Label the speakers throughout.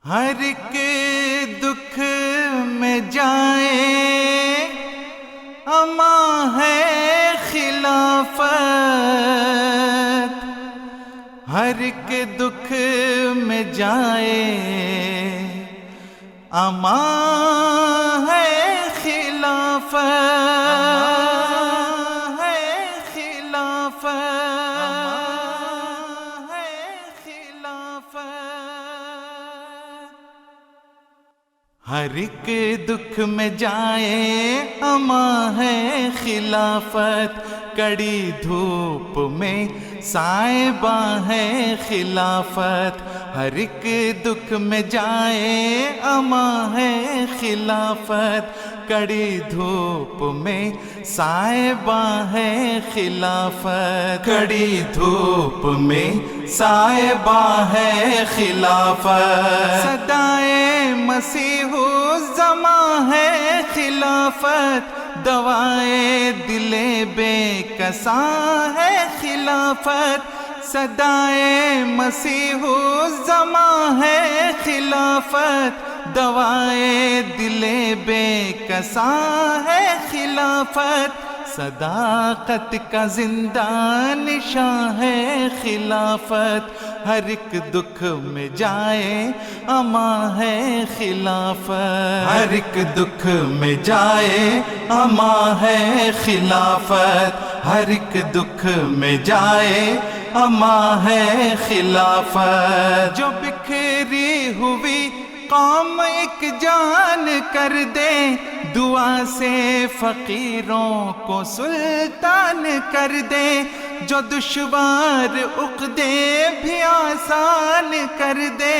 Speaker 1: ہر کے دکھ میں جائے اماں ہے خلافت، ہر کے دکھ میں جائے اماں ہے خلافت، ہے خلافت، ہے خلافت، ہر ایک دکھ میں جائے اماں ہے خلافت، کڑی دھوپ میں صاحبہ ہے خلافت، ہر ایک دکھ میں جائے اماں ہے خلافت، کڑی دھوپ میں صاحبہ ہے خلافت، کڑی دھوپ میں صاحبہ ہے خلافت، صدائے مسیح الزماں ہے خلافت، دوائے دل بے کساں ہے خلافت، صدائے مسیح الزماں ہے خلافت، دوائے دل بے کساں ہے خلافت، صداقت کا زندہ نشاں ہے خلافت، ہر ایک دکھ میں جائے اماں ہے خلافت، ہر ایک دکھ میں جائے اماں ہے خلافت، ہر ایک دکھ میں جائے اماں ہے خلافت، جو بکھری ہوئی قوم ایک جان کر دے، دعا سے فقیروں کو سلطان کر دے، جو دشوار عقدے بھی آسان کر دے،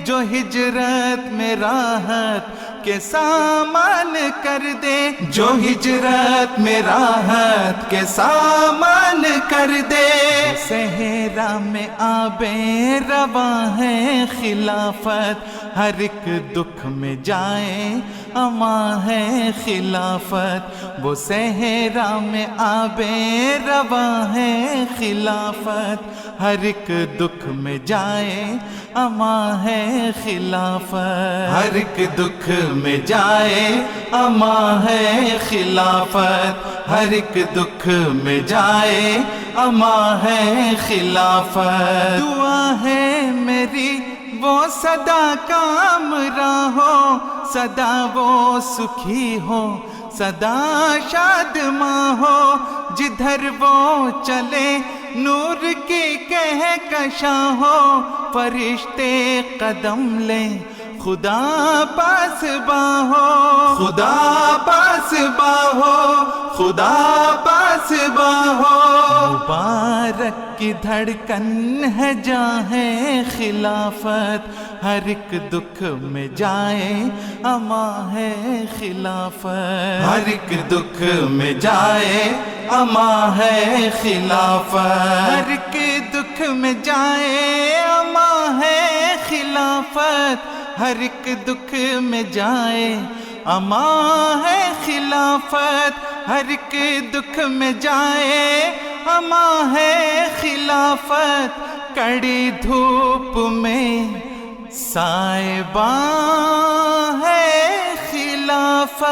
Speaker 1: جو ہجرت میں راحت کے سامان کر دے، جو ہجرت میں راحت کے سامان کر دے، صحرا میں آبے رواں ہے خلافت، ہر ایک دکھ میں جائے اماں ہے خلافت، وہ صحرا میں آبے رواں ہے خلافت، ہر ایک دکھ میں جائے اماں ہے خلافت، ہر ایک دکھ میں جائے اماں ہے خلافت، ہر ایک دکھ میں جائے اماں ہے خلافت، دعا ہے میری وہ سدا کامراں ہو، سدا وہ سکھی ہو، سدا شادماں ہو، جدھر وہ چلے نور کی کہکشاں ہو، فرشتے قدم لیں خدا پاسباں ہو، خدا پاسباں ہو، خدا پاسباں ہو، مبارک کی دھڑکن ہے جاں ہے خلافت، ہر ایک دکھ میں جائے اماں ہے خلافت، ہر ایک دکھ میں جائے اماں ہے خلافت، ہر ایک دکھ میں جائے اماں ہے خلافت، ہر ایک دکھ میں جائے اماں ہے خلافت، ہر ایک دکھ میں جائے اماں ہے خلافت، کڑی دھوپ میں صاحبہ ہے خلافت۔